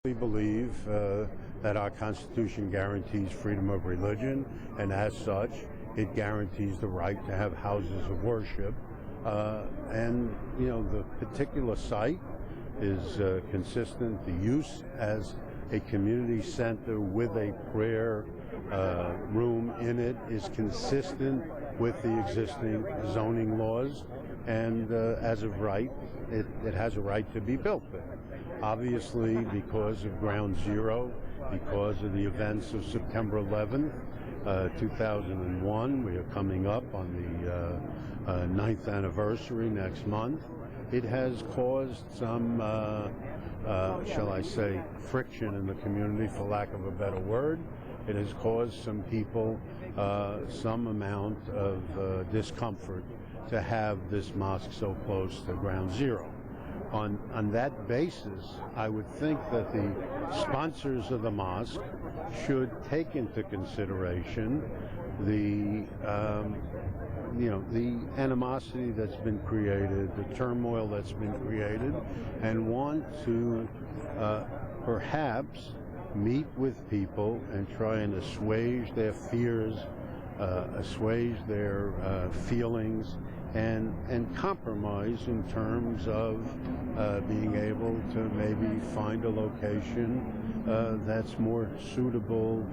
We believe that our Constitution guarantees freedom of religion, and as such, it guarantees the right to have houses of worship. The particular site is consistent. The use as a community center with a prayer room in it is consistent with the existing zoning laws, and as of right, it has a right to be built there. Obviously, because of Ground Zero, because of the events of September 11th, 2001, we are coming up on the 9th anniversary next month. It has caused some, shall I say, friction in the community, for lack of a better word. It has caused some people some amount of discomfort to have this mosque so close to Ground Zero. On that basis, I would think that the sponsors of the mosque should take into consideration the animosity that's been created, the turmoil that's been created, and want to perhaps meet with people and try and assuage their fears, assuage their feelings, and compromise in terms of being able to maybe find a location that's more suitable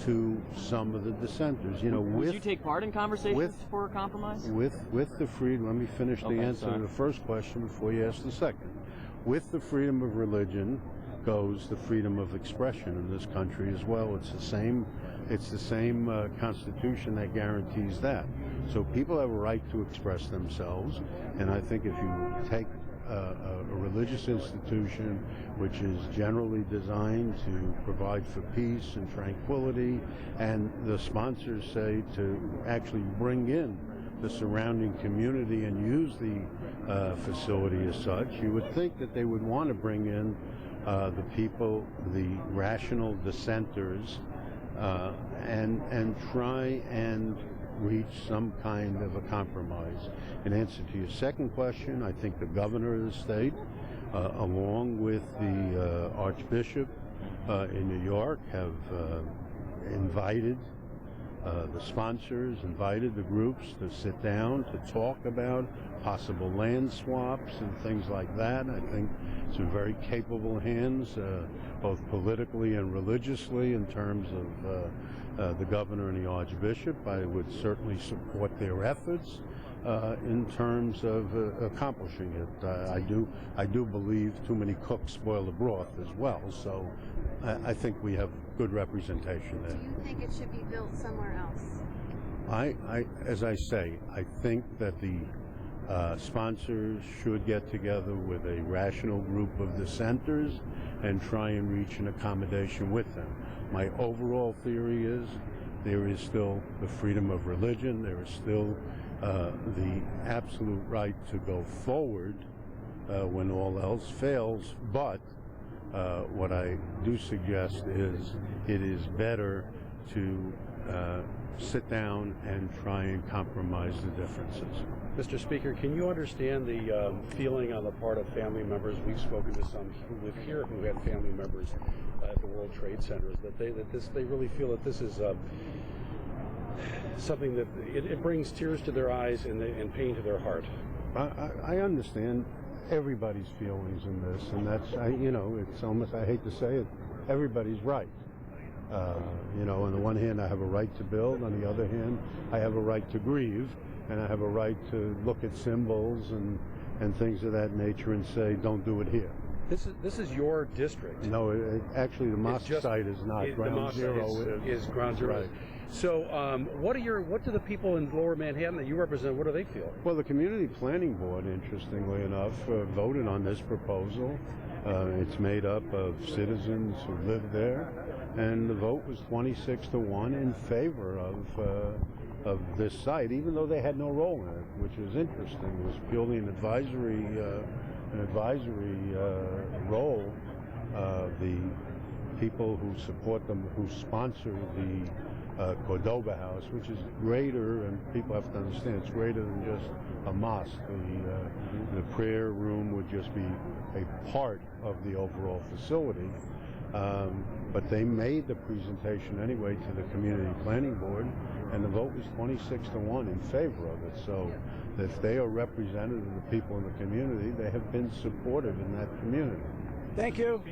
to some of the dissenters. Would you take part in conversations for a compromise? With the freedom, let me finish the answer to the first question before you ask the second. With the freedom of religion goes the freedom of expression in this country as well. It's the same Constitution that guarantees that. So people have a right to express themselves, and I think if you take a religious institution which is generally designed to provide for peace and tranquility, and the sponsors say to actually bring in the surrounding community and use the facility as such, you would think that they would want to bring in the people, the rational dissenters, and try and reach some kind of a compromise. In answer to your second question, I think the governor of the state, along with the Archbishop in New York, have invited the sponsors, invited the groups to sit down to talk about possible land swaps and things like that. I think it's in very capable hands, both politically and religiously, in terms of the governor and the Archbishop. I would certainly support their efforts in terms of accomplishing it. I do believe too many cooks spoil the broth as well, so I think we have good representation there. Do you think it should be built somewhere else? As I say, I think that the sponsors should get together with a rational group of dissenters and try and reach an accommodation with them. My overall theory is there is still the freedom of religion, there is still the absolute right to go forward when all else fails, but what I do suggest is it is better to sit down and try and compromise the differences. Mr. Speaker, can you understand the feeling on the part of family members? We've spoken to some who live here who have family members at the World Trade Centers, that they really feel that this is something that it brings tears to their eyes and pain to their heart. I understand everybody's feelings in this, and that's it's almost, I hate to say it, everybody's right. On the one hand, I have a right to build. On the other hand, I have a right to grieve, and I have a right to look at symbols and things of that nature and say, don't do it here. This is your district. No, actually, the mosque site is not. Ground Zero is Ground Zero. Right. So, what do the people in Lower Manhattan that you represent? What do they feel? Well, the Community Planning Board, interestingly enough, voted on this proposal. It's made up of citizens who live there, and the vote was 26-1 in favor of this site, even though they had no role in it, which is interesting. It was purely an advisory role. The people who support them, who sponsor the Cordoba House, which is greater, and people have to understand, it's greater than just a mosque. The prayer room would just be a part of the overall facility. But they made the presentation anyway to the Community Planning Board, and the vote was 26-1 in favor of it. So if they are representative of the people in the community, they have been supportive in that community. Thank you.